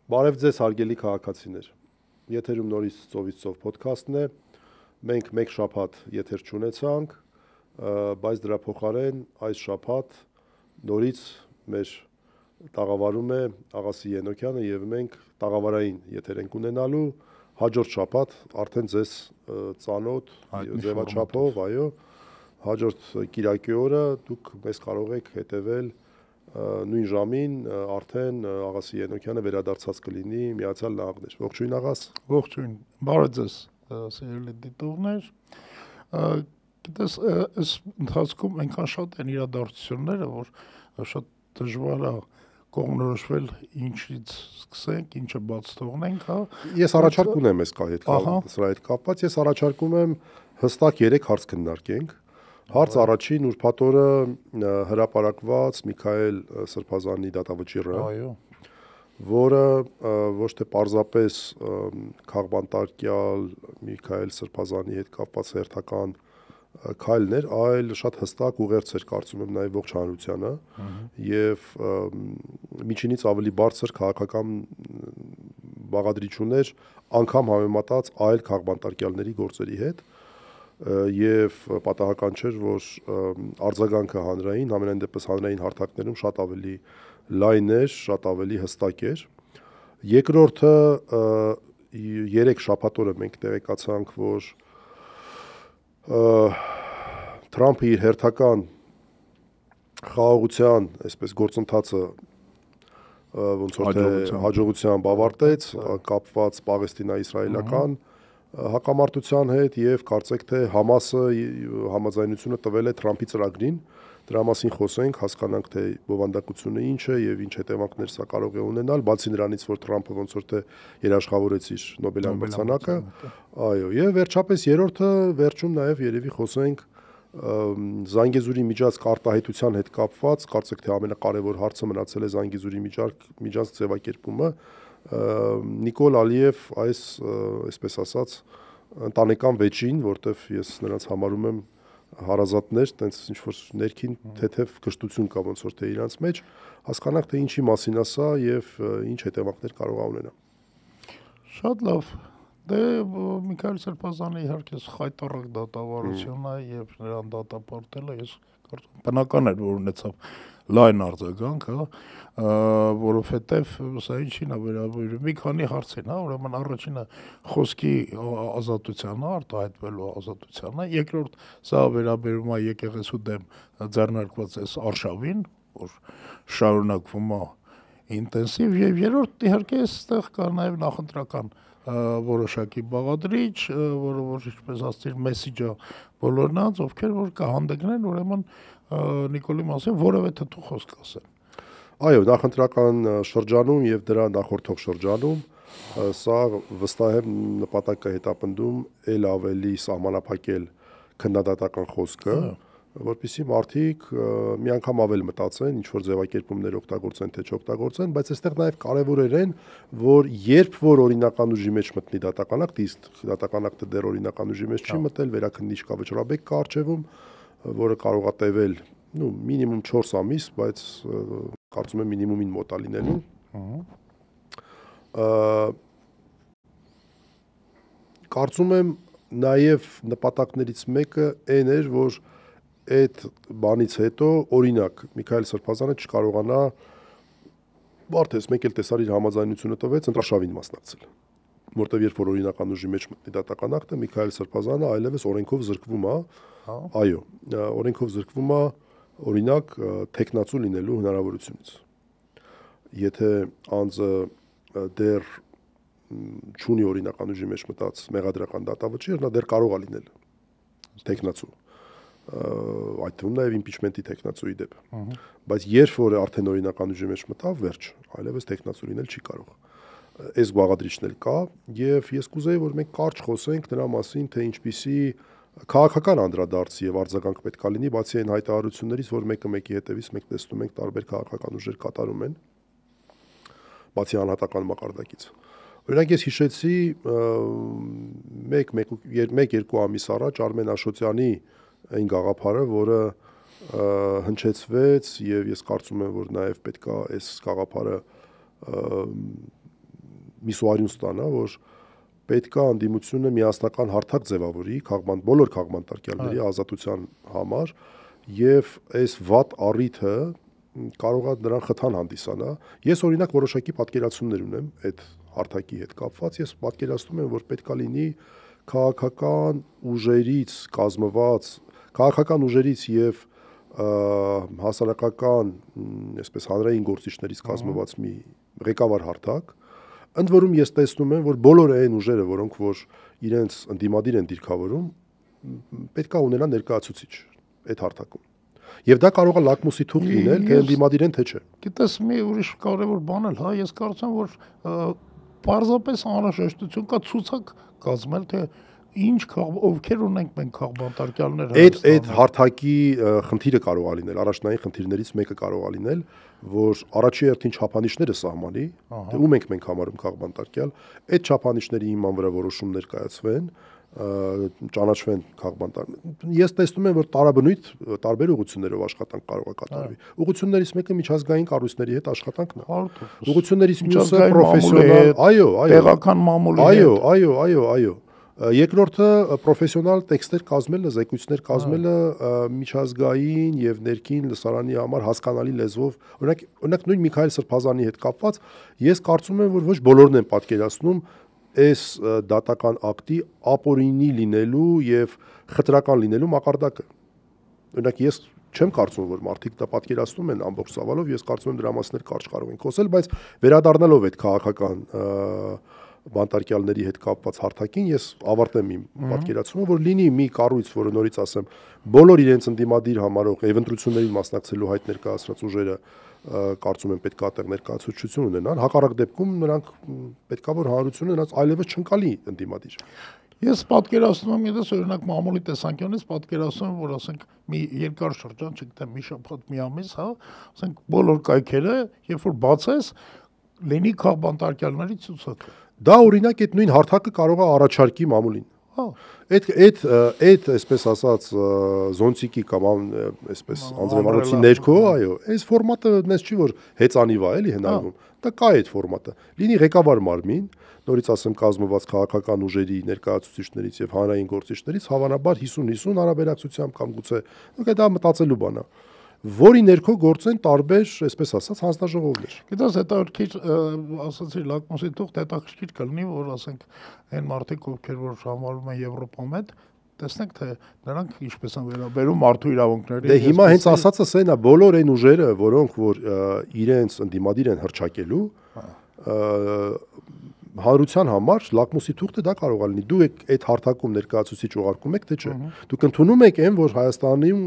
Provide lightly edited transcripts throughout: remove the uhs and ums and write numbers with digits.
Բարև ձեզ հարգելի քաղաքացիներ։ Եթերում նորից ծովից ծով ոդքասթն է։ Մենք մեկ շաբաթ եթեր չունեցանք, բայց դրա փոխարեն այս շաբաթ նորից մեր տաղավարում է Աղասի Ենոքյանը եւ մենք տաղավարային եթեր ենք ունենալու հաջորդ շաբաթ արդեն ձեզ ծանոթ ձևաչափով, այո, հաջորդ կիրակի օրը դուք մեզ կարող եք հետևել նույն ժամին արդեն Աղասի Ենոքյանը վերադարձած կլինի Միացյալ Նահանգներ։ Ողջույն աղաս։ Ողջույն։ Բարև ձեզ, սիրելի դիտողներ։ Գիտես, այս ընթացքում այնքան շատ են իրադարձությունները, որ շատ դժվար է կողմնորոշվել ինչից սկսենք, ինչը բաց թողնենք, հա։ Ես առաջարկ ունեմ այս սրա հետ կապված, ես առաջարկում եմ հստակ 3 հարց քննարկենք։ Հարց առաջին ուրբաթ օրը հրապարակված Միքայել Սրբազանի դատավճիռը, որը ոչ թե պարզապես քաղբանտարկյալ Միքայել Սրբազանի հետ կապված հերթական քայլն էր, այլ շատ հստակ ուղերձ էր կարծում եմ նաև ողջ հանրությանը եւ միջինից ավելի բարձր քաղաքական բաղադրիչ ուներ անգամ համեմատած այլ քաղբանտարկյալների գործերի հետ եւ պատահական չէր, որ արձագանքը հանրային, ամենայն դեպս հանրային հարթակներում շատ ավելի լայն էր, շատ ավելի հստակ էր։ Երկրորդը 3 շաբաթ օրը մենք տեղեկացանք, որ Թրամփը իր հերթական խաղաղության, այսպես գործընթացը ոնց որ թե հաջողությամբ ավարտեց, կապված Պաղեստինա-իսրայելական հակամարտության հետ եւ կարծեք թե Համասը համաձայնությունը տվել է Թրամփի ծրագրին, դրա մասին խոսենք, հասկանանք թե բովանդակությունը ինչ է եւ ինչ հետևանքներ սա կարող է ունենալ, բացի նրանից, որ Թրամփը ոնց որ թե երաշխավորեց իր Նոբելյան մրցանակը, այո, եւ վերջապես երրորդը վերջում նաեւ երևի խոսենք Զանգեզուրի միջանցք արտահայտության հետ կապված, կարծեք թե ամենակարևոր հարցը մնացել է Զանգեզուրի միջանցք ձևակերպումը, Նիկոլ Ալիև այս, այսպես ասած, ընտանեկան վեճին, որտեվ ես նրանց համարում եմ հարազատներ, տենց ինչ-որ ներքին թեթև կշտություն կա ոնց որ թե իրանց մեջ, հասկանանք թե ինչի մասին է սա եւ ինչ հետևանքներ կարող է ունենա։ Շատ լավ։ Դե Միքայել Սրբազանի իհարկե խայտառակ դատավարությունն է եւ նրան դատապարտելը ես կարծում եմ բնական էր, որ ունեցավ լայն արձագանք, հա, որովհետեւ սա ինչին է վերաբերում, մի քանի հարցին, հա, ուրեմն առաջինը խոսքի ազատությանը, արտահայտվելու ազատությանը, երկրորդ սա վերաբերում է եկեղեցու դեմ ձեռնարկված այս արշավին, որ շարունակվում է ինտենսիվ, եւ երրորդ իհարկե այստեղ կա նաեւ նախընտրական որոշակի բաղադրիչ, որը որ ինչպես ասացիր մեսիջը բոլոր նրանց, ովքեր որ կհանդգնեն, ուրեմն Նիկոլի մասին որևէ թթու խոսք ասեն։ Այո, նախընտրական շրջանում եւ դրա նախորդող շրջանում սա վստահ եմ նպատակ է հետապնդում ել ավելի սահմանափակել քննադատական խոսքը, որպեսզի մարդիկ մի անգամ ավել մտածեն, ինչ որ ձևակերպումներ օգտագործեն, թե չօգտագործեն, բայց այստեղ նաև կարևորեր են, որ երբ որ օրինական ուժի մեջ մտնի դատականակ, իսկ դատականակը դեռ օրինական ուժի մեջ չի մտել, վերաքննիչ կա, վճռաբեկ կա առջևում, որը կարող է տևել, մինիմում 4 ամիս, բայց կարծում եմ մինիմումին մոտ է լինելու։ Կարծում եմ նաև նպատակներից մեկը այն էր, որ այդ բանից հետո օրինակ Միքայել Սրբազանը չկարողանա բարդես մեկ էլ տեսար իր համաձայնությունը տվեց ընտրաշավին մասնակցել, որտեվ երբ որ օրինական ուժի մեջ մտնի դատական ակտը Միքայել Սրբազանը այլևս օրենքով զրկվում է, այո, օրենքով զրկվում է օրինակ տեխնացու լինելու հնարավորությունից։ Եթե անձը դեռ չունի օրինական ուժի մեջ մտած մեղադրական դատավճիռ, նա դեռ կարող է լինել տեխնացու։ Այդ թվում նաև իմպիչմենտի տեխնացուի դեպ։ Բայց երբ որ արդեն օրինական ուժի մեջ մտավ, վերջ, այլևս տեխնացու լինել չի կարող։ Այս բաղադրիչն էլ կա, եւ ես կուզեի, որ մենք կարճ խոսենք նրա մասին, թե ինչպիսի քաղաքական անդրադարձ եւ արձագանք պետք է լինի, բացի այն հայտարարություններից, որ մեկը մեկի հետևից մենք տեսնում ենք տարբեր քաղաքական ուժեր կատարում են, բացի անհատական մակարդակից։ Օրինակ ես հիշեցի 1-2 ամիս առաջ Արմեն Աշոտյանի այն գաղափարը, որը հնչեցվեց եւ ես կարծում եմ, որ նաեւ պետքա այս գաղափարը միսուարյուն ստանա, որ պետք է անդիմությունը միասնական հարթակ ձևավորի բոլոր քաղբանտարկյալների ազատության համար եւ այս վատ առիթը կարող է նրան խթան հանդիսանա։ Ես օրինակ որոշակի պատկերացումներ ունեմ այդ հարթակի հետ կապված, ես պատկերացնում եմ, որ պետք է լինի քաղաքական ուժերից կազմված, քաղաքական ուժերից եւ հասարակական, այսպես հանրային գործիչներից կազմված մի ղեկավար հարթակ, ընդ որում ես տեսնում եմ, որ բոլոր այն ուժերը, որոնք որ իրենց ընդդիմադիր են դիրքավորում, պետք է ունենան ներկայացուցիչ այդ հարթակում։ Եվ դա կարող է լակմուսի թուղթ լինել, թե ընդդիմադիր են, թե չէ։ Գիտես, մի ուրիշ կարևոր բան էլ, հա, ես կարծում որ պարզապես անհրաժեշտություն կա ցուցակ կազմել, թե ինչ ովքեր ունենք մենք քաղբանտարկյալներ այդ հարթակի խնդիրը կարող է լինել, առաջնային խնդիրներից մեկը կարող է լինել, որ առաջի հերթին չափանիշները սահմանի, թե ում ենք մենք համարում քաղբանտարկյալ, այդ չափանիշների հիման վրա որոշումներ կայացվեն, ճանաչվեն քաղբանտարկյալ։ Ես տեսնում եմ, որ տարաբնույթ տարբեր ուղղություններով աշխատանք կարող է կատարվի։ Ուղղություններից մեկը միջազգային կառույցների հետ աշխատանքն է։ Ուղղություններից մյուսը պրոֆեսիոնալ, այո, տեղական մամուլի հետ։ Այո։ Երկրորդը պրոֆեսիոնալ տեքստեր կազմելը, զեկույցներ կազմելը միջազգային եւ ներքին լսարանի համար հասկանալի լեզվով, օրինակ նույն Միքայել Սրբազանի հետ կապված, ես կարծում եմ, որ ոչ բոլորն են պատկերացնում այս դատական ակտի ապօրինի լինելու եւ խտրական լինելու մակարդակը։ Օրինակ ես չեմ կարծում, որ մարդիկ դա պատկերացնում են ամբողջ ծավալով, ես կարծում եմ դրա մասներ կարճ կարող են խոսել, բայց վերադառնալով այդ քաղաքական բանտարկյալների հետ կապված հարթակին ես ավարտեմ իմ պատկերացումը, որ լինի մի կառույց, որը նորից ասեմ, բոլոր իրենց ընդդիմադիր համարող եւ ընտրություններին մասնակցելու հայտ ներկայացրած ուժերը կարծում եմ պետք է այդտեղ ներկայացուցչություն ունենան, հակառակ դեպքում նրանք պետքա որ հանրությունը նրանց այլևս չընկալի ընդդիմադիր։ Ես պատկերացնում եմ, եթե օրինակ մամուլի տեսանկյունից պատկերացնում եմ, որ ասենք մի երկար շրջան, չգիտեմ, մի շաբաթ, մի ամիս, հա, ասենք բոլոր կայքերը, երբ որ բացես, լինի քաղբանտարկյալների ցուցակ։ Դա օրինակ այդ նույն հարթակը կարող է առաջարկի մամուլին։ Այդ այսպես ասած զոնցիկի կամ այսպես անձնեվարոցի ներքո, այո, այս ֆորմատը դες չի որ հեծանիվ է, էլի հնարվում։ Դա կա այդ ֆորմատը։ Լինի ղեկավար մարմին, նորից ասեմ կազմված քաղաքական ուժերի ներկայացուցիչներից եւ հանրային գործիչներից, հավանաբար 50-50 հարաբերակցությամբ կամ գուցե դա մտածելու բան է, որի ներքո գործեն տարբեր, այսպես ասած, հանձնաժողովներ։ Գիտես, հետաքրքիր ասացի լակմուսի թուղթ հետաքրքիր կլինի, որ ասենք այն մարդիկ, ովքեր որ համարվում են Եվրոպամետ, տեսնենք թե նրանք ինչպես են վերաբերում մարդու իրավունքներին։ Դե հիմա հենց ասածս այն է, բոլոր այն ուժերը, որոնք որ իրենց ընդդիմադիր են հռչակելու, հանրության համար լակմուսի թուղթը դա կարող է լինի։ Դուք այդ հարթակում ներկայացուցիչ ուղարկում եք, թե չէ։ Դուք ընդունում եք այն, որ Հայաստանում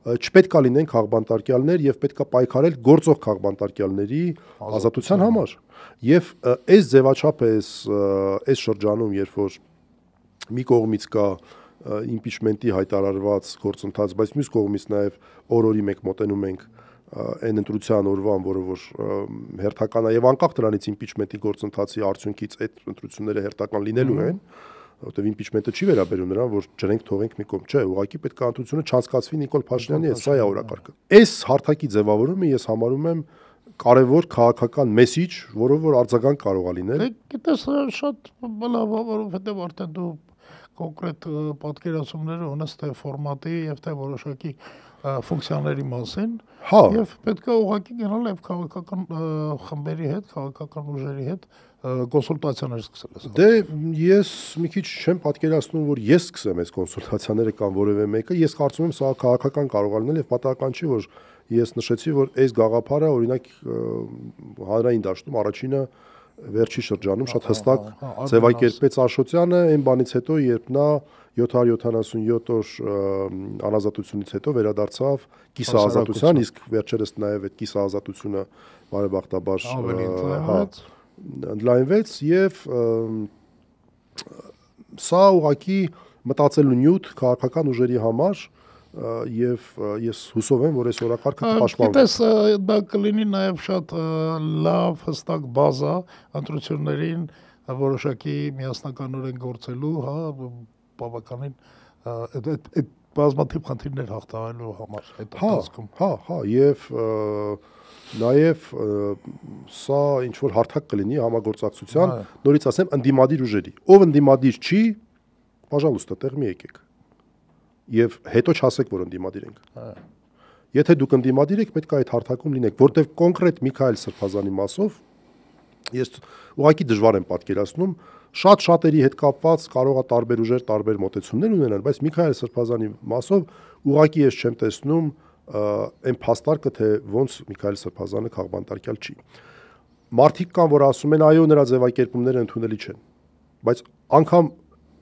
չպետք է լինեն քաղբանտարկյալներ եւ պետք է պայքարել գործող քաղբանտարկյալների ազատության համար։ Եվ այս ձևաչափը այս շրջանում, երբ որ մի կողմից կա իմպիչմենտի հայտարարված գործընթաց, բայց մյուս կողմից նաեւ օր-օրի մեկ մոտենում ենք այն ընտրության օրվան, որը որ հերթական է եւ անկախ դրանից իմպիչմենտի գործընթացի արդյունքից այդ ընտրությունները հերթական լինելու են, որտեղ իմպիչմենտը չի վերաբերում նրան, որ ջրենք թողենք մի կողմ, չէ, ուղղակի պետք է ընտրությունը չանցկացվի Նիկոլ Փաշինյանի հետ, սա է օրակարգը։ Այս հարթակի ձևավորումը ես համարում եմ կարևոր քաղաքական մեսիջ, որով որ արձագանք կարող է լինել։ Գիտես, շատ լավ, որովհետեւ արդեն դու կոնկրետ պատկերացումները ունես թե ֆորմատի եւ թե որոշակի ֆունկցիաների մասին, եւ պետք է ուղղակի գնալ եւ քաղաքական խմբերի հետ, քաղաքական ուժերի հետ կոնսուլտացիաներ սկսել։ Դե ես մի քիչ չեմ պատկերացնում, որ ես սկսեմ այս կոնսուլտացիաները կամ որևէ մեկը, ես կարծում եմ սա քաղաքական կարող է լինել եւ պատահական չի, որ ես նշեցի, որ այս գաղափարը օրինակ հանրային դաշտում առաջինը վերջի շրջանում շատ հստակ ձևակերպեց Աշոտյանը այն բանից հետո, երբ նա 777 օր անազատությունից հետո վերադարձավ կիսաազատության, իսկ վերջերս նաև այդ կիսաազատությունը բարեբախտաբար ընդլայնվեց եւ սա ուղղակի մտածելու նյութ քաղաքական ուժերի համար եւ ես հուսով եմ, որ այս օրակարգը կպաշտպանվի։ Գիտես, դա կլինի նաև շատ լավ հստակ բազա ընտրություններին որոշակի միասնականորեն գործելու, հա, բավականին այդ բազմաթիվ խնդիրներ հաղթահարելու համար այդ ընթացքում։ Հա, եւ նաեւ սա ինչ որ հարթակ կլինի համագործակցության, նորից ասեմ, ընդդիմադիր ուժերի։ Ով ընդդիմադիր չի, պожалуйста, տեղ մի եկեք։ Եվ հետո չասեք, որ ընդդիմադիր ենք։ Եթե դուք ընդդիմադիր եք, պետք է այդ հարթակում լինեք, որտեղ կոնկրետ Միքայել Սրբազանի մասով ես ուղղակի դժվար եմ պատկերացնում, շատերի հետ կապված կարող է տարբեր ուժեր, տարբեր մոտեցումներ ունենան, բայց Միքայել Սրբազանի մասով ուղղակի ես չեմ տեսնում այն փաստարկը, թե ոնց Միքայել Սրբազանը քաղբանտարկյալ չի։ Մարդիկ կան, որ ասում են, այո, նրա ձևակերպումները ընդունելի չեն, բայց անգամ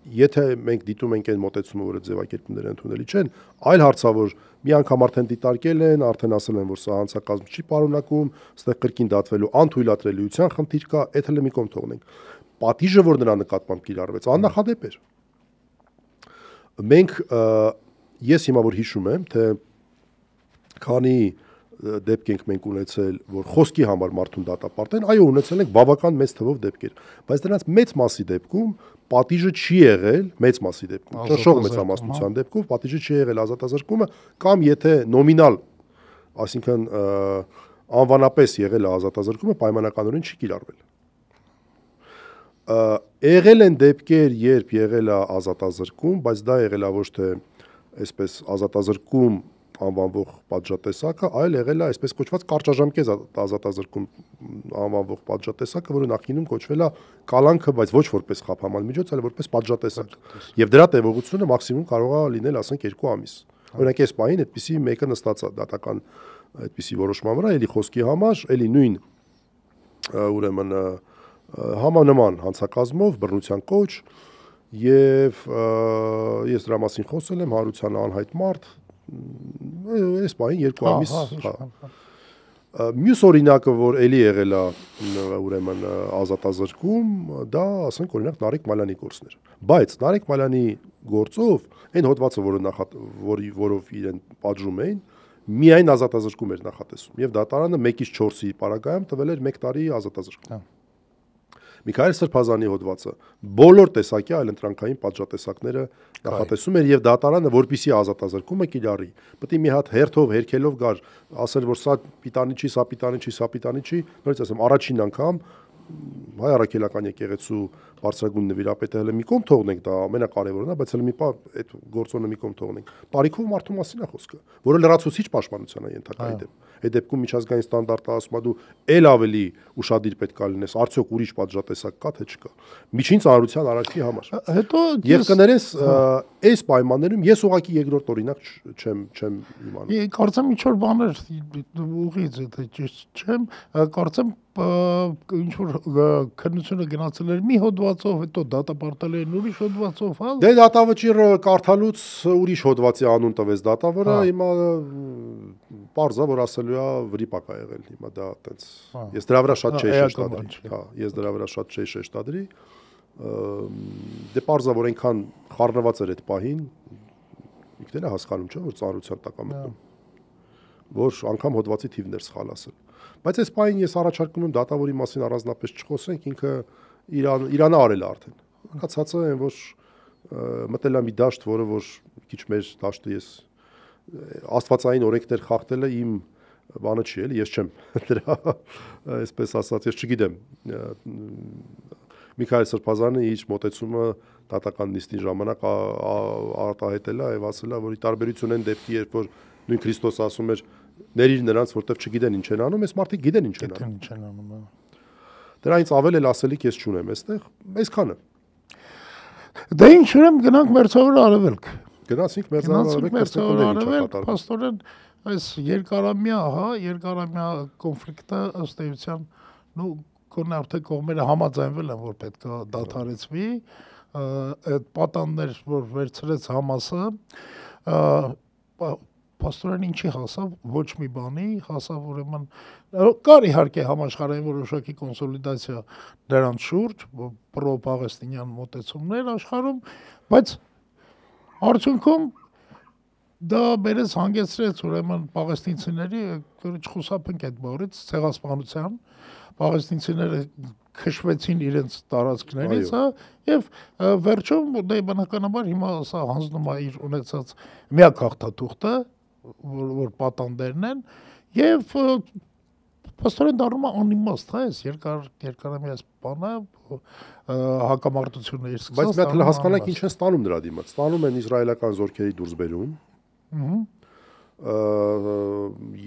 եթե մենք դիտում ենք այն մոտեցումը, որ այդ ձևակերպումները ընդունելի չեն, այլ հարցա, որ մի անգամ արդեն դիտարկել են, արդեն ասել են, որ սա հանցակազմ չի պարունակում, այստեղ կրկին դատվելու անթույլատրելիության խնդիր կա, այդ հենց մի կողմ թողնենք։ Պատիժը, որ նրա նկատմամբ կիրառվեց, աննախադեպ էր։ Մենք ես հիմա որ հիշում եմ, թե քանի դեպք ենք մենք ունեցել, որ խոսքի համար մարդուն դատապարտեն, այո, ունեցել ենք բավական մեծ թվով դեպքեր, բայց դրանց մեծ մասի դեպքում պատիժը չի եղել, մեծ մասի դեպքում, ճնշող մեծամասնության դեպքում պատիժը չի եղել ազատազրկումը, կամ եթե նոմինալ, այսինքն անվանապես եղել է ազատազրկումը, պայմանականորեն չի կիրառվել։ Եղել են դեպքեր, երբ եղել է ազատազրկում, բայց դա եղել է ոչ թե այսպես ազատազրկում անվանվող պատժատեսակը, այլ եղել է այսպես կոչված կարճաժամկետ ազատազրկում անվանվող պատժատեսակը, որը նախինում կոչվել է կալանքը, բայց ոչ որպես խափաման միջոց, այլ որպես պատժատեսակ։ Եվ դրա տևողությունը մաքսիմում կարող է լինել, ասենք, 2 ամիս։ Օրինակ, այս պահին այդպիսի մեկը նստած է դատական այդպիսի որոշման վրա, էլի խոսքի համար, էլի նույն ուրեմն համանման հանցակազմով, բռնության կոչ, եւ ես դրա մասին խոսել եմ, հարության անհայտ մարդ, այս պահին 2 ամիս։ Մյուս օրինակը, որ էլի եղել է ուրեմն ազատազրկում, դա ասենք օրինակ Նարեկ Մալյանի գործն էր։ Բայց Նարեկ Մալյանի գործով այն հոդվածը, որով իրեն պատժում էին, միայն ազատազրկում էր նախատեսում եւ դատարանը 1/4-ի պարագայում տվել էր 1 տարի ազատազրկում։ Միքայել Սրբազանի հոդվածը բոլոր տեսակի այլընտրանքային պատժատեսակները նախատեսում էր եւ դատարանը, որպիսի ազատազրկումը կիրառի, պետք է մի հատ հերթով հերքելով գար, ասել, որ սա պիտանի չի, սա պիտանի չի, սա պիտանի չի, նորից ասեմ, առաջին անգամ հայ առաքելական եկեղեցու բարձրագույն նվիրապետը հələ մի կողմ թողնենք, դա ամենակարևորն է, բայց հələ մի պա այդ գործոնը մի կողմ թողնենք։ Տարիքով մարդու մասին է խոսքը, որը լրացուցիչ պաշտպանության է ենթակա դեպ։ Այդ դեպքում միջազգային ստանդարտը ասում է դու ել ավելի ուշադիր պետք է լինես, արդյոք ուրիշ պատժատեսակ կա թե չկա։ Միջին ծանրության առաջի համար։ Հետո եւ կներես այս պայմաններում ես ուղղակի երկրորդ օրինակ չեմ իմանում։ Կարծեմ ինչ որ բաներ ուղիղ է, ճիշտ չեմ, կարծեմ ինչ որ քննությունը գնացել էր մի հոդվածով, հետո դատապարտել են ուրիշ հոդվածով, հա։ Դե դատավճիռը կարդալուց ուրիշ հոդվածի անուն տվեց դատավորը, հիմա պարզ է, որ ասելու է վրիպակ է եղել, հիմա դա այտենց։ Ես դրա վրա շատ չէի շեշտադրի, հա, ես դրա վրա շատ չէի շեշտադրի։ Դե պարզ է, որ այնքան խառնված էր այդ պահին, ինքն էլ է հասկանում, չէ՞, որ ծանրության տակ է մտնում, որ անգամ հոդվածի թիվն էր սխալ ասել։ Բայց այս պահին ես առաջարկում եմ դատավորի մասին առանձնապես չխոսենք, ինքը Իրանը արել է արդեն։ Կացածը այն որ մտել է մի դաշտ, որը որ քիչ մեր դաշտը ես աստվածային օրենքներ խախտելը իմ բանը չի, էլի, ես չեմ դրա այսպես ասած, ես չգիտեմ։ Միքայել Սրբազանը իր մոտեցումը դատական նիստի ժամանակ արտահայտել է եւ ասել է, որ ի տարբերություն այն դեպքի, երբ որ նույն Քրիստոս ասում էր ներիր նրանց, որտեվ չգիտեն ինչ են անում, այս մարդիկ գիտեն ինչ են անում։ Դրանից ավել էլ ասելիք ես չունեմ այստեղ, այսքանը։ Դե ինչ ուրեմն գնանք Մերձավոր Արևելք։ Գնացինք Մերձավոր Արևելք, փաստորեն այս երկարամյա կոնֆլիկտը ըստ էության, նու կոնե արդեն կողմերը համաձայնվել են, որ պետք է դադարեցվի, այդ պատաններ, որ վերցրեց Համասը, փաստորեն ինչի հասավ, ոչ մի բանի, հասավ ուրեմն կար իհարկե համաշխարհային որոշակի կոնսոլիդացիա դրանց շուրջ, պրո-պաղեստինյան մոտեցումներ աշխարհում, բայց արդյունքում դա բերեց հանգեցրեց ուրեմն պաղեստինցիների, որ չխուսափենք այդ բառից, ցեղասպանության, պաղեստինցիները քշվեցին իրենց տարածքներից, հա, եւ վերջում դե բնականաբար հիմա սա հանձնում է իր ունեցած միակ հաղթաթուղթը, որ պատանդերն են, եւ փաստորեն դառնում է անիմաստ, հա, այս երկարամյաց բանը հակամարտությունը իր սկսած։ Բայց մի հատ հասկանանք ինչ են ստանում նրա դիմաց։ Ստանում են իսրայելական զորքերի դուրսբերում։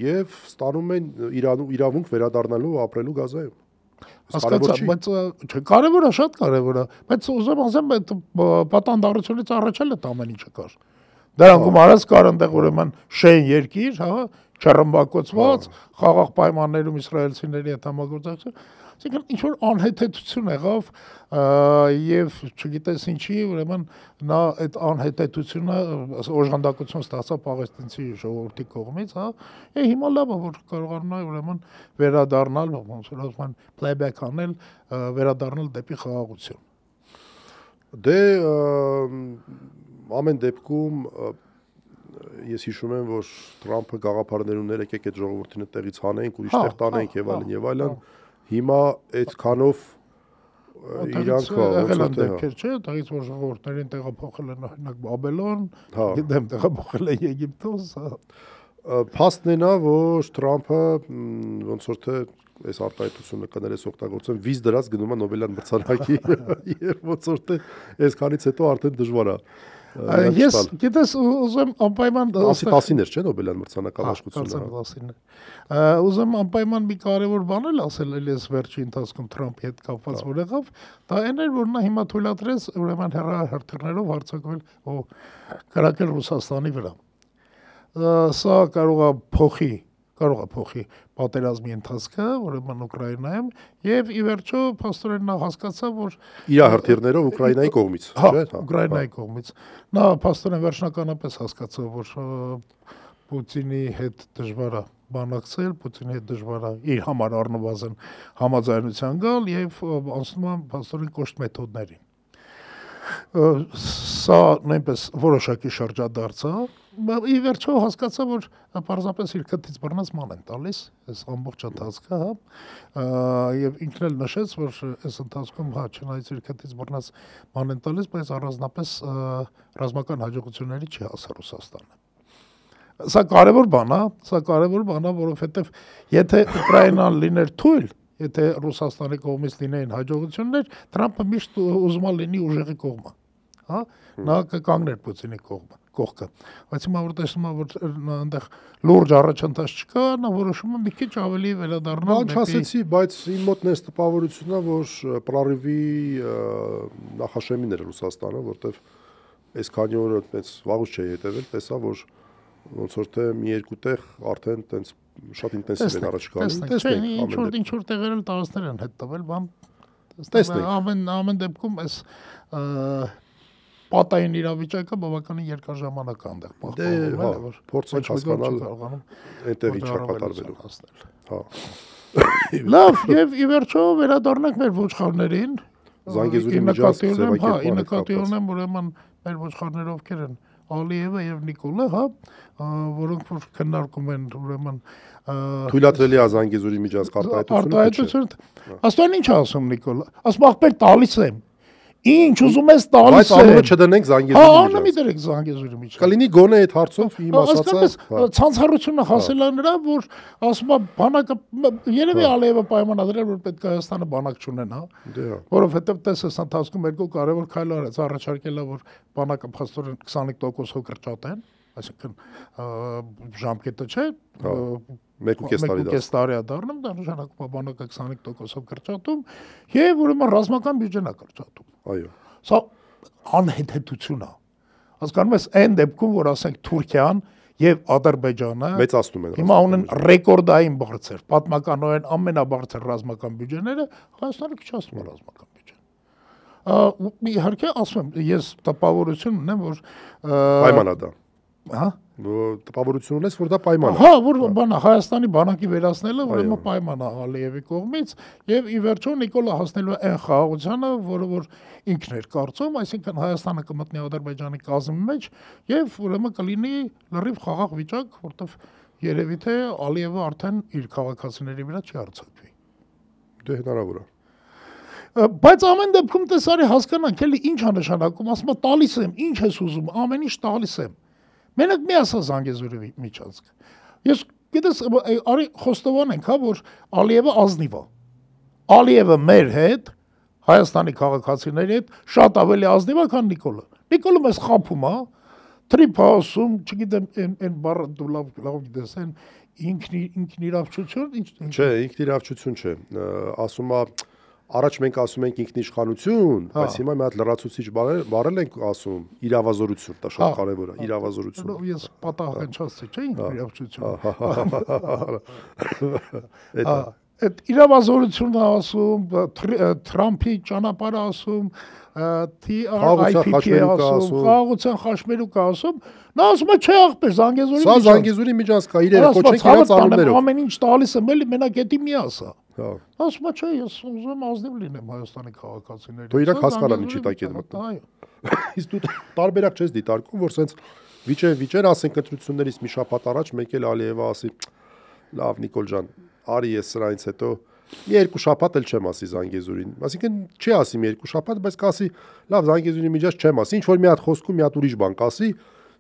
Եվ ստանում են իրավունք վերադառնալու ապրելու Գազայում։ Հասկացա, բայց չէ, կարևոր է, շատ կարևոր է, բայց ուզում ասեմ, այդ պատանդառությունից առաջ էլ այդ ամեն ինչը կար։ Դրանք արած կար այնտեղ ուրեմն շեն երկիր, հա, չռմբակոծված, խաղաղ պայմաններում իսրայելցիների հետ համագործակցություն, այսինքն ինչ որ անհեթեթություն եղավ եւ չգիտես ինչի, ուրեմն նա այդ անհեթեթությունը օժանդակություն ստացավ պաղեստինցի ժողովրդի կողմից, հա, եւ հիմա լավ է որ կարողանում է ուրեմն վերադառնալ, ոնց որ ասում են playback անել, վերադառնալ դեպի խաղաղություն։ Դե ամեն դեպքում ես հիշում եմ, որ Թրամփը գաղափարներում եկեք այդ ժողովրդին տեղից հանենք, ուրիշ տեղ տանենք եւ այլն, հիմա այդքանով իրանք եղել են դեպքեր, չէ, այդից որ ժողովուրդներին տեղափոխել են օրինակ Բաբելոն, դեմ տեղափոխել են Եգիպտոս, փաստն է նա, որ Թրամփը ոնց որ թե այս արտահայտությունը կներես օգտագործեն վիզ դրած գնում է Նոբելյան մրցանակի եւ ոնց որ թե այսքանից հետո արդեն դժվար է Ես գիտես ուզում անպայման 10-10-ին էր, չէ՞ Նոբելյան մրցանակաբաշխությունը։ Ուզում անպայման մի կարևոր բան էլ ասել էլիս վերջի ընթացքում Թրամփի հետ կապված որ եղավ, դա այն էր որ նա հիմա թույլատրեց ուրեմն հեռահրթիռներով հարձակվել կրակել Ռուսաստանի վրա։ Սա կարող է փոխի պատերազմի ընթացքը, ուրեմն Ուկրաինայում, եւ ի վերջո փաստորեն նա հասկացավ, որ իր հրթիռներով Ուկրաինայի կողմից, չէ՞, Ուկրաինայի կողմից։ Նա փաստորեն վերջնականապես հասկացավ, որ Պուտինի հետ դժվար է բանակցել, Պուտինի հետ դժվար է իր համար առնվազն համաձայնության գալ եւ անցնում է փաստորեն կոշտ մեթոդներին։ Սա նույնպես որոշակի շրջադարձ է, ի վերջո հասկացա, որ պարզապես իր քթից բռնած ման են տալիս, այս ամբողջ ընթացքը, հա, եւ ինքն էլ նշեց, որ այս ընթացքում, հա, չնայած իր քթից բռնած ման են տալիս, բայց առանձնապես ռազմական հաջողությունների չի հասա Ռուսաստանը։ Սա կարևոր բան է, որովհետեւ եթե Ուկրաինան լիներ թույլ, եթե Ռուսաստանի կողմից լինեին հաջողություններ, Թրամփը միշտ ուզում է լինի ուժեղի կողմը, հա, նա կկանգներ Պուտինի կողքը, բայց հիմա որ տեսնում է, որ այնտեղ լուրջ առաջընթաց չկա, նա որոշում է մի քիչ ավելի վերադառնալ։ Բան չասեցի, բայց իմ մոտ նես տպավորությունն է, որ պրարիվի նախաշեմին էր Ռուսաստանը, որտեվ այսքանի օր այդպես վաղուց չէի հետևել, տեսա, որ ոնց որ թե մի երկու տեղ արդեն տենց շատ ինտենսիվ են առաջ գալիս։ Տեսնենք, ինչ որ տեղեր էլ տարածքներ են հետ տվել, բան տեսնենք։ Ամեն դեպքում այս պատային իրավիճակը բավականին երկար ժամանակ է այնտեղ պահպանվում, հա, փորձենք հասկանալ այնտեղ ինչ է կատարվելու։ Հա։ Լավ, եւ ի վերջո վերադառնանք մեր ոչխարներին։ Զանգեզուրի միջանցք ձևակերպման։ Ի նկատի ունեմ ուրեմն մեր ոչխարները ովքեր են Ալիևը եւ Նիկոլը, հա, որոնք որ քննարկում են ուրեմն թույլատրելի է Զանգեզուրի միջանցք արտահայտությունը։ Աստված ինչ ասում Նիկոլը։ Ասում ախպեր տալիս եմ։ Ինչ ուզում ես տալիս եմ։ Բայց անունը չդնենք Զանգեզուրի միջանցք։ Հա, անունը մի դրեք Զանգեզուրի միջանցք։ Կլինի գոնե այդ հարցով իմ ասածը։ Ցանցառությունը հասել է նրա, որ ասում է բանակը երևի Ալիևը պայմանադրել որ պետք է Հայաստանը բանակ չունենա, որովհետեւ տեսես ընթացքում երկու կարևոր քայլ արեց, առաջարկել է որ բանակը փաստորեն 25% կրճատեն, այսինքն ժամկետը չէ, 1.5 տարի է դառնում, դա նշանակում է բանակը 25% կրճատում եւ ուրեմն ռազմական բյուջեն է կրճատում։ Այո։ Սա անհեթեթություն է։ Հասկանում ես, այն դեպքում, որ ասենք Թուրքիան եւ Ադրբեջանը մեծացնում են։ Հիմա ունեն ռեկորդային բարձր, պատմականորեն ամենաբարձր ռազմական բյուջեները, Հայաստանը քիչացնում է ռազմական բյուջեն։ Իհարկե, ասում եմ, ես տպավորություն ունեմ, որ պայման է դա։ Հա։ Տպավորություն ունես, որ դա պայման է։ Հա, որ բանա Հայաստանի բանակի վերացնելը ուրեմն պայման է Ալիևի կողմից եւ ի վերջո Նիկոլը հասնելու է այն խաղաղությանը, որը որ ինքն էր կարծում, այսինքն Հայաստանը կմտնի Ադրբեջանի կազմի մեջ եւ ուրեմն կլինի լրիվ խաղաղ վիճակ, որտեվ երևի թե Ալիևը արդեն իր քաղաքացիների վրա չի հարձակվի։ Դե հնարավոր է։ Բայց ամեն դեպքում տեսարի հասկանանք, էլի ինչ է նշանակում, ասում եմ տալիս եմ, ինչ ես ուզում, ամեն ինչ տալիս եմ։ Մենակ մի ասա Զանգեզուրի միջանցք։ Ես գիտես, արի խոստովանենք, հա, որ Ալիևը ազնիվ է։ Ալիևը մեր հետ, Հայաստանի քաղաքացիների հետ շատ ավելի ազնիվ է, քան Նիկոլը։ Նիկոլը մեզ խափում է, տրիփ ասում, չգիտեմ, այն բառը դու լավ գիտես, այն ինքնիրավչություն, Չէ, ինքնիրավչություն չէ, ասում է առաջ մենք ասում ենք ինքնիշխանություն, բայց հիմա մի հատ լրացուցիչ բառել ենք ասում իրավազորություն, դա շատ կարևոր է, իրավազորություն։ Ես պատահականչացի, չէ, ինքնիրավչություն։ Այդ իրավազորությունն է ասում, Թրամփի ճանապարհը ասում, TRIPP-ը ասում, խաղաղության խաչմերուկը ասում, նա ասում է չէ ախպեր, Զանգեզուրի միջանցք։ Սա Զանգեզուրի միջանցք է, իրերը կոչենք իրաց անուններով։ Ամեն ինչ տալիս եմ, էլի մենակ էդի մի ասա։ Հա։ Ասում է չէ, ես ուզում եմ ազնիվ լինեմ Հայաստանի քաղաքացիների։ Դու իրաք հասկանան ինչի տակ եմ մտնում։ Այո։ Իսկ դու տարբերակ չես դիտարկում, որ սենց վիճեր ասենք ընտրություններից մի շաբաթ առաջ մեկ էլ Ալիևը ասի լավ Նիկոլ ջան, արի ես սրանից հետո մի երկու շաբաթ էլ չեմ ասի Զանգեզուրին։ Այսինքն չի ասի մի երկու շաբաթ, բայց կասի լավ Զանգեզուրի միջանց չեմ ասի, ինչ որ մի հատ խոսքում մի հատ ուրիշ բան կասի,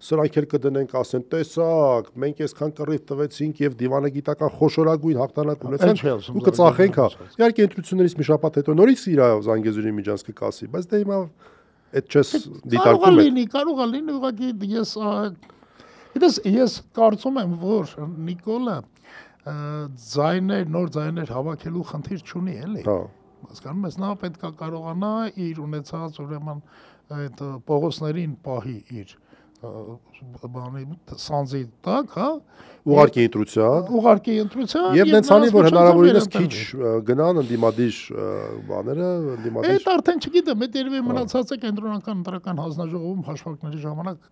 սրանք էլ կդնենք ասեն տեսակ, մենք այսքան կռիվ տվեցինք եւ դիվանագիտական խոշորագույն հաղթանակ ունեցանք ու կծախենք, հա։ Իհարկե ընտրություններից մի շաբաթ հետո նորից իր Զանգեզուրի միջանց կասի, բայց դե հիմա այդ չես դիտարկում։ Կարող է լինի, ուղղակի ես կարծում եմ, որ Նիկոլը նոր ձայներ հավաքելու խնդիր չունի, էլի։ Հա։ Հասկանում ես, նա պետք է կարողանա իր ունեցած ուրեմն այդ Պողոսներին պահի իր բանի սանձի տակ, հա, ուղարկի ընտրության եւ նենց անի որ հնարավորինս քիչ գնան ընդդիմադիր բաները ընդդիմադիր Այդ արդեն չգիտեմ, այդ երևի մնացած է կենտրոնական ընտրական հանձնաժողովում հաշվարկների ժամանակ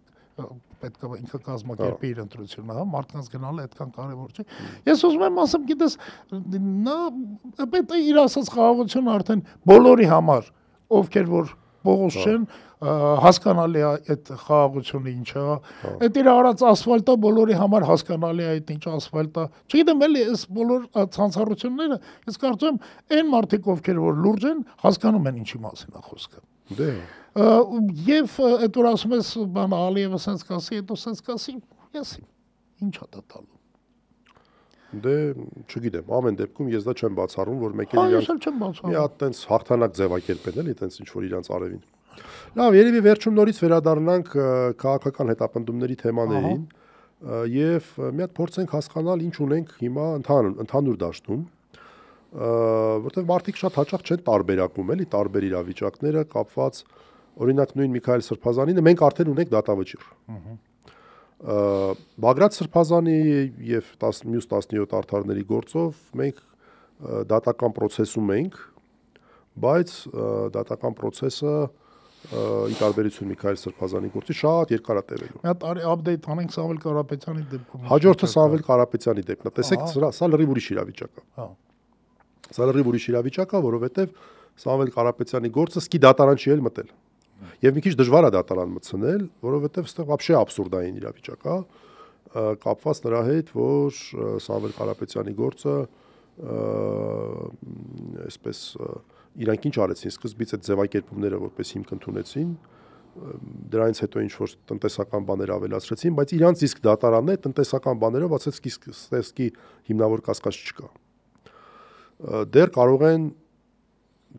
պետք է ինքը կազմակերպի իր ընտրությունը, հա, մարդկանց գնալը այդքան կարևոր չէ։ Ես ուզում եմ ասեմ, գիտես, նա պետք է իր ասած խաղաղությունը արդեն բոլորի համար, ովքեր որ Պողոս չեն, հասկանալի է այդ խաղաղությունը ինչ է, այդ իր արած ասֆալտը բոլորի համար հասկանալի է այդ ինչ ասֆալտը։ Չգիտեմ, էլի այս բոլոր ցանցառությունները, ես կարծում եմ, այն մարդիկ ովքեր որ լուրջ են, հասկանում են ինչի մասին է խոսքը։ Դե Եվ այդ որ ասում ես բան Ալիևը սենց կասի, հետո սենց կասի, ես ինչ է դա տալու։ Դե չգիտեմ, ամեն դեպքում ես դա չեմ բացառում, որ մեկ էլ իրանք մի հատ տենց հաղթանակ ձևակերպեն, էլի տենց ինչ որ իրանց արևին։ Լավ, երևի վերջում նորից վերադառնանք քաղաքական հետապնդումների թեմաներին եւ մի հատ փորձենք հասկանալ ինչ ունենք հիմա ընդհանուր դաշտում, որտեղ մարդիկ շատ հաճախ չեն տարբերակում, էլի տարբեր իրավիճակները կապված, օրինակ նույն Միքայել Սրբազանինը մենք արդեն ունենք դատավճիռ։ Բագրատ Սրբազանի եւ մյուս 17 արդարների գործով մենք դատական process-ում ենք, բայց դատական process-ը ի տարբերություն Միքայել Սրբազանի գործի շատ երկար է տևելու։ Մի հատ update անենք Սամվել Կարապետյանի դեպքում։ Հաջորդը Սամվել Կարապետյանի դեպքն է։ Տեսեք, սա լրիվ ուրիշ իրավիճակ է։ Հա։ Սա լրիվ ուրիշ իրավիճակ է, որովհետեւ Սամվել Կարապետյանի գործը սկի դատարան չի էլ մտել։ Եվ մի քիչ դժվար է դատարան մտցնել, որովհետև այստեղ вообще абսուրդային իրավիճակ է, կապված նրա հետ, որ Սամվել Կարապետյանի գործը այսպես իրանք ինչ արեցին, սկզբից այդ ձևակերպումները որպես հիմք ընդունեցին, դրանից հետո ինչ որ տնտեսական բաներ ավելացրեցին, բայց իրանց իսկ դատարանն է տնտեսական բաներով ասեց սկի հիմնավոր կասկած չկա։ Դեռ կարող են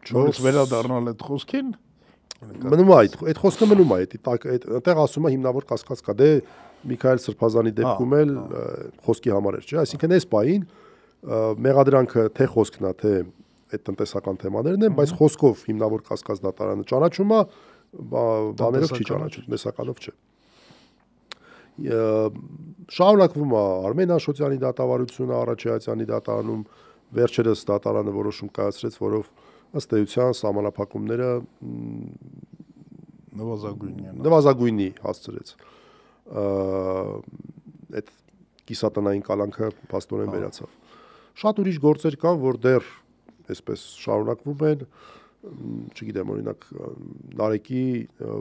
չորս վերադառնալ այդ խոսքին Մնում է այդ խոսքը մնում է, այդտեղ ասում է հիմնավոր կասկած կա, դե Միքայել Սրբազանի դեպքում էլ խոսքի համար էր, չէ՞, այսինքն այս պահին մեղադրանքը թե խոսքն է, թե այդ տնտեսական թեմաներն են, բայց խոսքով հիմնավոր կասկած դատարանը ճանաչում է, բաներով չի ճանաչում, տնտեսականով չէ։ Շարունակվում է Արմեն Աշոտյանի դատավարությունը Արաչյանի դատարանում, վերջերս դատարանը որոշում կայացրեց, որով ըստ էության սահմանափակումները նվազագույնի հասցրեց։ Այդ կիսատնային կալանքը փաստորեն վերացավ։ Շատ ուրիշ գործեր կան, որ դեռ այսպես շարունակվում են, չգիտեմ, օրինակ Նարեկի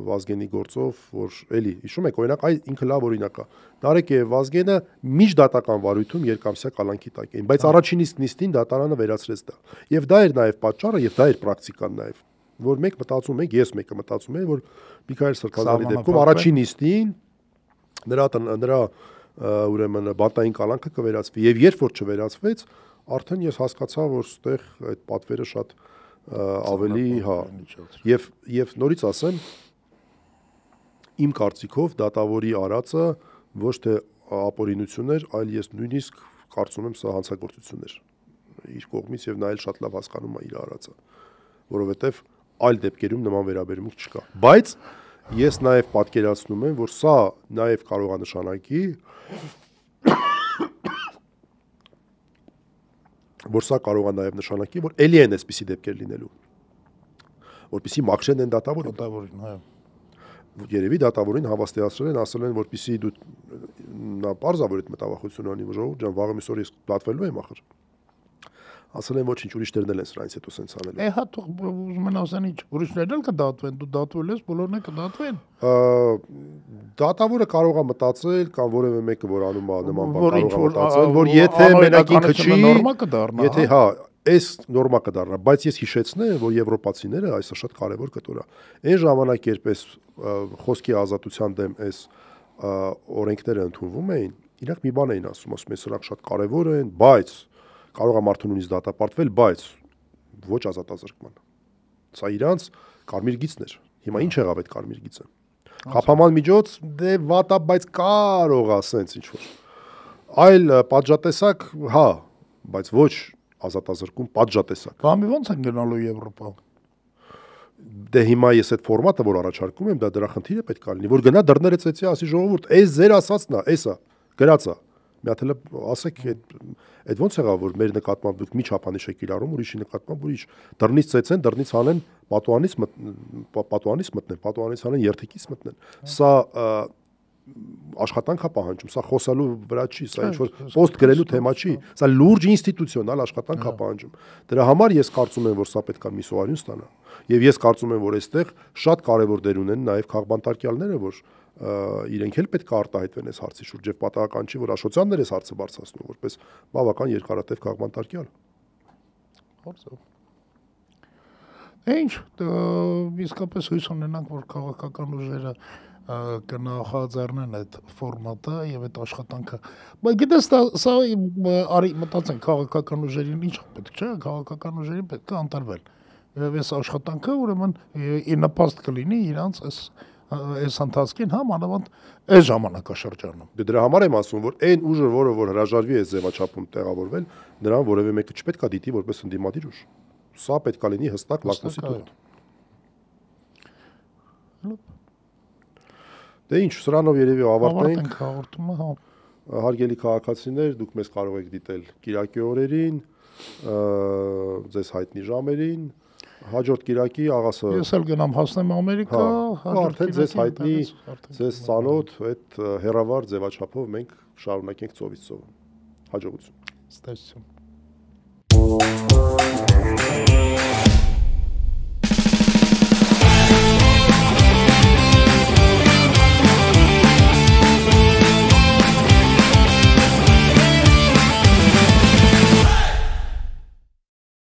Վազգենի գործով, որ էլի հիշում եք, օրինակ այ ինքը լավ օրինակ է։ Նարեկը եւ Վազգենը միջդատական վարույթում երկամսյա կալանքի տակ էին, բայց առաջին իսկ նիստին դատարանը վերացրեց դա։ Եվ դա էր նաեւ պատճառը, եւ դա էր պրակտիկան նաեւ, որ մենք մտածում ենք, ես մեկը մտածում եմ, որ Միքայել Սրբազանի դեպքում առաջին նիստին նրա ուրեմն բանտային կալանքը կվերացվի, եւ երբ որ չվերացվեց, արդեն ես հասկացա, որ ստեղ այդ պատվերը շատ ավելի, հա, եւ նորից ասեմ, իմ կարծիքով դատավորի արածը ոչ թե ապօրինություն էր, այլ ես նույնիսկ կարծում եմ սա հանցագործություն էր իր կողմից եւ նա էլ շատ լավ հասկանում է իր արածը, որովհետեւ այլ դեպքերում նման վերաբերմունք չկա, բայց ես նաեւ պատկերացնում եմ, որ սա նաեւ կարող է նշանակի որ սա կարող է նաև նշանակի, որ էլի են այսպիսի դեպքեր լինելու, որպեսզի մաքրեն են դատավորին, այո։ Երևի դատավորին հավաստիացրել են, ասել են, որպեսզի դու նա պարզ է, որ այդ մտավախությունը ունի, ժողովուրդ ջան, վաղը մյուս օր ես դատվելու եմ ախր։ Ասել են ոչինչ, ուրիշներն էլ են սրանից հետո սենց անելու։ Հա թող ուզում են ասեն ինչ, ուրիշներն էլ կդատվեն, դու դատվել ես, բոլորն էլ կդատվեն։ Դատավորը կարող է մտածել կամ որևէ մեկը, որ անում է նման բան, կարող է մտածել, որ եթե մենակ ինքը չի, նորմա կդառնա, եթե հա, այս նորմա կդառնա, բայց ես հիշեցնեմ, որ եվրոպացիները այսը շատ կարևոր կտոր է։ Այն ժամանակ երբ այս խոսքի ազատության դեմ այս օրենքները ընդունվում էին, իրանք մի բան էին ասում են սրանք շատ կարևոր են, բայց կարող է մարդու նույնիսկ դատապարտվել, բայց ոչ ազատազրկման։ Սա իրանց կարմիր գիծն էր։ Հիմա ինչ եղավ այդ կարմիր գիծը։ Խափաման միջոց դե վատա, բայց կարող է ասենց ինչ որ։ Այլ պատժատեսակ, հա, բայց ոչ ազատազրկում պատժատեսակ։ Բամի ո՞նց են գնալու Եվրոպա։ Դե հիմա ես այդ ֆորմատը, որ առաջարկում եմ, դա դրա խնդիրը պետք է լինի, որ գնա դռները ծեծի, ասի ժողովուրդ, այս ձեր ասածն է, էսա, գրած է։ Մի հատ էլ ասեք այդ ոնց եղավ, որ մեր նկատմամբ դուք մի չափանիշ եք իրարում, ուրիշի նկատմամբ ուրիշ դռնից ծեծեն, դռնից հանեն, պատուանից մտնեն, պատուանից հանեն, երթիկից մտնեն։ Սա աշխատանք է պահանջում, սա խոսալու վրա չի, սա ինչ որ պոստ գրելու թեմա չի, սա լուրջ ինստիտուցիոնալ աշխատանք է պահանջում։ Դրա համար ես կարծում եմ, որ սա պետք է մի սովորություն ստանա։ Եվ ես կարծում եմ, որ այստեղ շատ կարևոր դեր ունեն նաև քաղբանտարկյալները, որ իրենք էլ պետք է արտահայտվեն այս հարցի շուրջ, եւ պատահական չի, որ Աշոտյանն էր այս հարցը բարձրացնում, որպես բավական երկարատև քաղբանտարկյալ։ Ինչ, իսկապես հույս ունենանք, որ քաղաքական ուժերը կնախաձեռնեն այդ ֆորմատը եւ այդ աշխատանքը։ Բայց գիտես, սա արի մտածենք, քաղաքական ուժերին ինչ պետք չէ, քաղաքական ուժերին պետք է անտարվել։ Եվ այս աշխատանքը ուրեմն ի նպաստ կլինի իրանց այս ընթացքին, հա, մանավանդ այս ժամանակաշրջանում։ Դե դրա համար եմ ասում, որ այն ուժը, որ հրաժարվի այս ձևաչափում տեղավորվել, նրան որևէ մեկը չպետք է դիտի որպես ընդդիմադիր ուժ։ Սա պետք է լինի հստակ լակմուսի թուղթ։ Դե ինչ, սրանով երևի ավարտենք հաղորդումը, հա։ Հարգելի քաղաքացիներ, դուք մեզ կարող եք դիտել կիրակի օրերին, ձեզ հայտնի ժամերին, հաջորդ կիրակի աղասը ես էլ գնամ հասնեմ Ամերիկա, արդեն ձեզ հայտնի, ձեզ ծանոթ այդ հեռավար ձևաչափով մենք շարունակենք ծովից ծովը։ Հաջողություն։ Ստեսություն։